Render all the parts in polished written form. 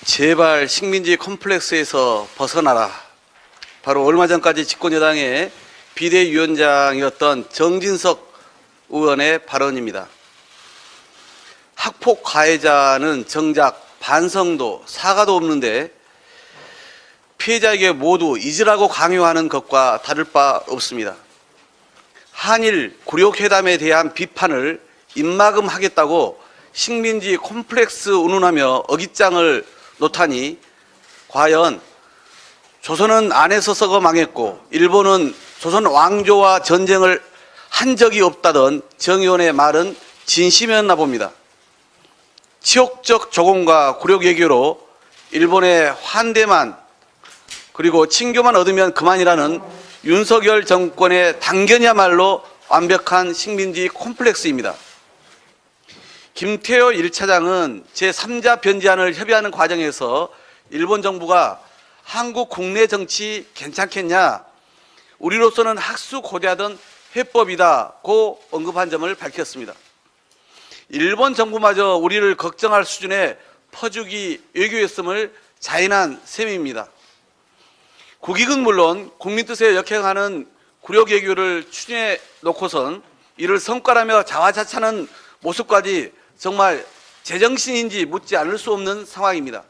제발 식민지 컴플렉스에서 벗어나라. 바로 얼마 전까지 집권여당의 비대위원장이었던 정진석 의원의 발언입니다. 학폭 가해자는 정작 반성도 사과도 없는데 피해자에게 모두 잊으라고 강요하는 것과 다를 바 없습니다. 한일 굴욕회담에 대한 비판을 입막음하겠다고 식민지 콤플렉스 운운하며 어깃장을 놓다니 과연 조선은 안에서 썩어 망했고 일본은 조선 왕조와 전쟁을 한 적이 없다던 정 의원의 말은 진심이었나 봅니다. 치욕적 조공과 굴욕 외교로 일본의 환대만 그리고 친교만 얻으면 그만이라는 윤석열 정권의 당견이야말로 완벽한 식민지 콤플렉스입니다. 김태호 1차장은 제3자 변제안을 협의하는 과정에서 일본 정부가 한국 국내 정치 괜찮겠냐, 우리로서는 학수고대하던 해법이다고 언급한 점을 밝혔습니다. 일본 정부마저 우리를 걱정할 수준의 퍼주기 외교였음을 자인한 셈입니다. 국익은 물론 국민 뜻에 역행하는 굴욕 외교를 추진해 놓고선 이를 성과라며 자화자찬하는 모습까지 정말 제정신인지 묻지 않을 수 없는 상황입니다.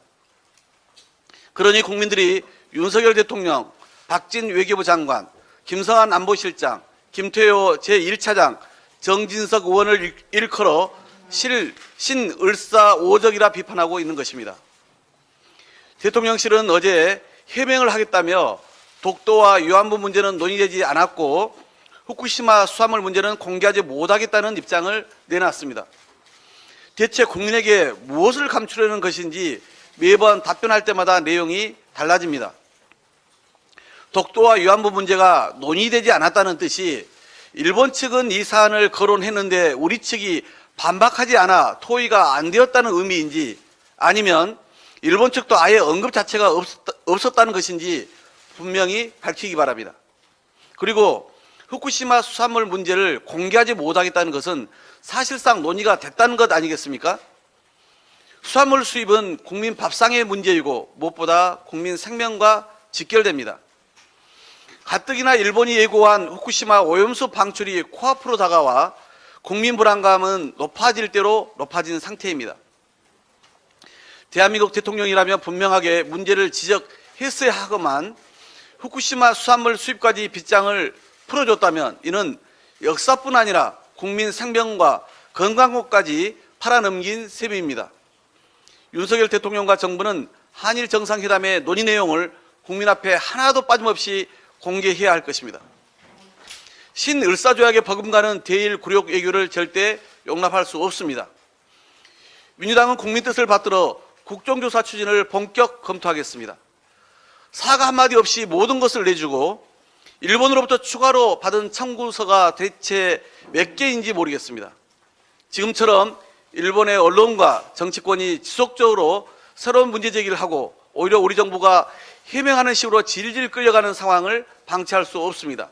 그러니 국민들이 윤석열 대통령, 박진 외교부 장관, 김성한 안보실장, 김태호 제1차장, 정진석 의원을 일컬어 신을사오적이라 비판하고 있는 것입니다. 대통령실은 어제 해명을 하겠다며 독도와 위안부 문제는 논의되지 않았고 후쿠시마 수산물 문제는 공개하지 못하겠다는 입장을 내놨습니다. 대체 국민에게 무엇을 감추려는 것인지 매번 답변할 때마다 내용이 달라집니다. 독도와 위안부 문제가 논의되지 않았다는 뜻이 일본 측은 이 사안을 거론했는데 우리 측이 반박하지 않아 토의가 안 되었다는 의미인지 아니면 일본 측도 아예 언급 자체가 없었다는 것인지 분명히 밝히기 바랍니다. 그리고 후쿠시마 수산물 문제를 공개하지 못하겠다는 것은 사실상 논의가 됐다는 것 아니겠습니까? 수산물 수입은 국민 밥상의 문제이고 무엇보다 국민 생명과 직결됩니다. 가뜩이나 일본이 예고한 후쿠시마 오염수 방출이 코앞으로 다가와 국민 불안감은 높아질 대로 높아진 상태입니다. 대한민국 대통령이라면 분명하게 문제를 지적했어야 하고만 후쿠시마 수산물 수입까지 빗장을 풀어줬다면 이는 역사뿐 아니라 국민 생명과 건강권까지 팔아넘긴 셈입니다. 윤석열 대통령과 정부는 한일 정상회담의 논의 내용을 국민 앞에 하나도 빠짐없이 공개해야 할 것입니다. 신을사조약에 버금가는 대일 굴욕 외교를 절대 용납할 수 없습니다. 민주당은 국민 뜻을 받들어 국정조사 추진을 본격 검토하겠습니다. 사과 한마디 없이 모든 것을 내주고 일본으로부터 추가로 받은 청구서가 대체 몇 개인지 모르겠습니다. 지금처럼 일본의 언론과 정치권이 지속적으로 새로운 문제 제기를 하고 오히려 우리 정부가 해명하는 식으로 질질 끌려가는 상황을 방치할 수 없습니다.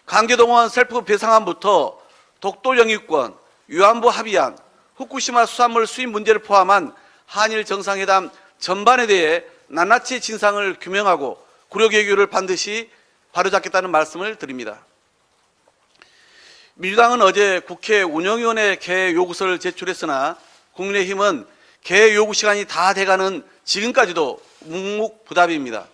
강제동원 셀프 배상안부터 독도 영유권, 위안부 합의안, 후쿠시마 수산물 수입 문제를 포함한 한일 정상회담 전반에 대해 낱낱이 진상을 규명하고 굴욕 외교를 반드시 바로잡겠다는 말씀을 드립니다. 민주당은 어제 국회 운영위원회 개회 요구서를 제출했으나 국민의힘은 개회 요구 시간이 다 돼가는 지금까지도 묵묵부답입니다.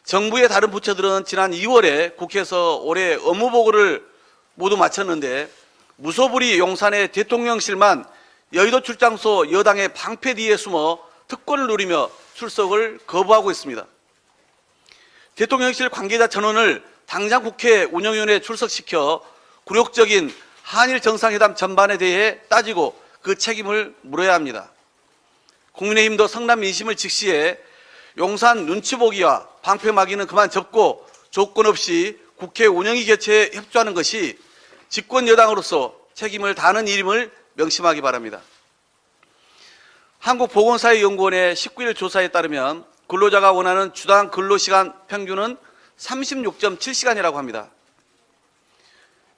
정부의 다른 부처들은 지난 2월에 국회에서 올해 업무보고를 모두 마쳤는데 무소불위 용산의 대통령실만 여의도 출장소 여당의 방패 뒤에 숨어 특권을 누리며 출석을 거부하고 있습니다. 대통령실 관계자 전원을 당장 국회 운영위원회에 출석시켜 굴욕적인 한일 정상회담 전반에 대해 따지고 그 책임을 물어야 합니다. 국민의힘도 성남 민심을 직시해 용산 눈치 보기와 방패 막이는 그만 접고 조건 없이 국회 운영위 개최에 협조하는 것이 집권 여당으로서 책임을 다하는 일임을 명심하기 바랍니다. 한국보건사회연구원의 19일 조사에 따르면 근로자가 원하는 주당 근로시간 평균은 36.7시간이라고 합니다.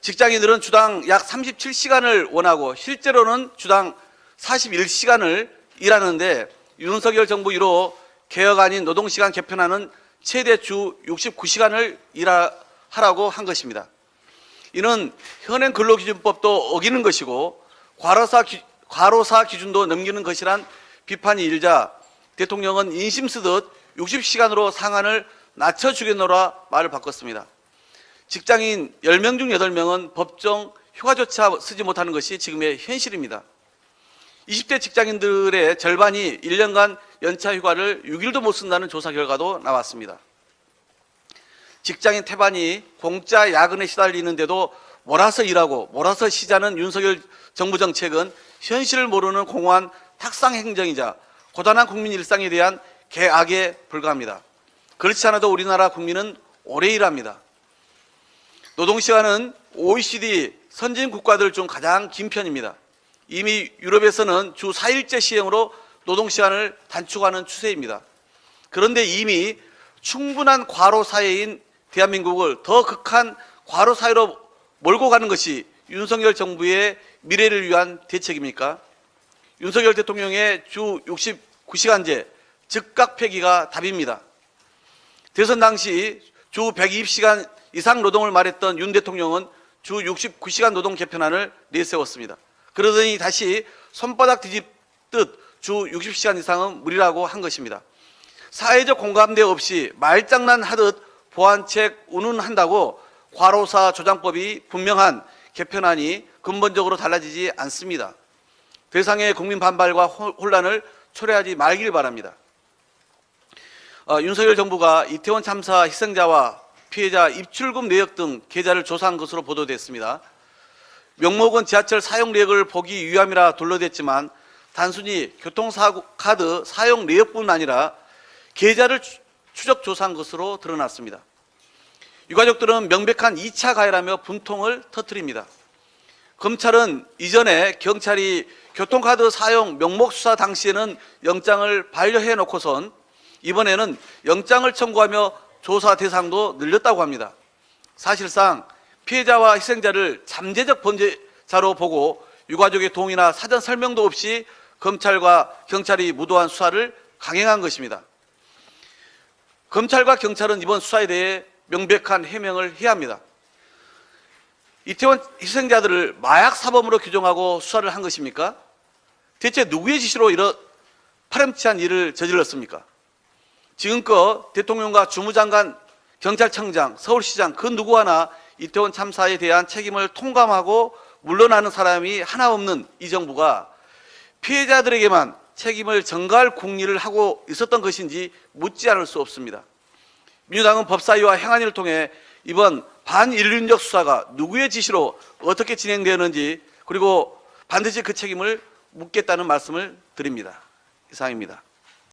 직장인들은 주당 약 37시간을 원하고 실제로는 주당 41시간을 일하는데 윤석열 정부 이후 개혁 아닌 노동시간 개편하는 최대 주 69시간을 일하라고 한 것입니다. 이는 현행 근로기준법도 어기는 것이고 과로사 기준도 넘기는 것이란 비판이 일자 대통령은 인심 쓰듯 60시간으로 상한을 낮춰주겠노라 말을 바꿨습니다. 직장인 10명 중 8명은 법정 휴가조차 쓰지 못하는 것이 지금의 현실입니다. 20대 직장인들의 절반이 1년간 연차 휴가를 6일도 못 쓴다는 조사 결과도 나왔습니다. 직장인 태반이 공짜 야근에 시달리는데도 몰아서 일하고 몰아서 쉬자는 윤석열 정부 정책은 현실을 모르는 공허한 탁상 행정이자 고단한 국민 일상에 대한 개악에 불과합니다. 그렇지 않아도 우리나라 국민은 오래 일합니다. 노동시간은 OECD 선진 국가들 중 가장 긴 편입니다. 이미 유럽에서는 주 4일제 시행으로 노동시간을 단축하는 추세입니다. 그런데 이미 충분한 과로 사회인 대한민국을 더 극한 과로 사회로 몰고 가는 것이 윤석열 정부의 미래를 위한 대책입니까? 윤석열 대통령의 주 69시간제 즉각 폐기가 답입니다. 대선 당시 주 120시간 이상 노동을 말했던 윤 대통령은 주 69시간 노동 개편안을 내세웠습니다. 그러더니 다시 손바닥 뒤집듯 주 60시간 이상은 무리라고 한 것입니다. 사회적 공감대 없이 말장난 하듯 보완책 운운한다고 과로사 조장법이 분명한 개편안이 근본적으로 달라지지 않습니다. 대상의 국민 반발과 혼란을 초래하지 말길 바랍니다. 윤석열 정부가 이태원 참사 희생자와 피해자 입출금 내역 등 계좌를 조사한 것으로 보도됐습니다. 명목은 지하철 사용 내역을 보기 위함이라 둘러댔지만 단순히 교통카드 사용 내역뿐 아니라 계좌를 추적 조사한 것으로 드러났습니다. 유가족들은 명백한 2차 가해라며 분통을 터뜨립니다. 검찰은 이전에 경찰이 교통카드 사용 명목 수사 당시에는 영장을 반려해 놓고선 이번에는 영장을 청구하며 조사 대상도 늘렸다고 합니다. 사실상 피해자와 희생자를 잠재적 범죄자로 보고 유가족의 동의나 사전 설명도 없이 검찰과 경찰이 무도한 수사를 강행한 것입니다. 검찰과 경찰은 이번 수사에 대해 명백한 해명을 해야 합니다. 이태원 희생자들을 마약 사범으로 규정하고 수사를 한 것입니까? 대체 누구의 지시로 이런 파렴치한 일을 저질렀습니까? 지금껏 대통령과 주무장관, 경찰청장, 서울시장 그 누구 하나 이태원 참사에 대한 책임을 통감하고 물러나는 사람이 하나 없는 이 정부가 피해자들에게만 책임을 전가할 궁리를 하고 있었던 것인지 묻지 않을 수 없습니다. 민주당은 법사위와 행안위를 통해 이번 반인륜적 수사가 누구의 지시로 어떻게 진행되었는지 그리고 반드시 그 책임을 묻겠다는 말씀을 드립니다. 이상입니다.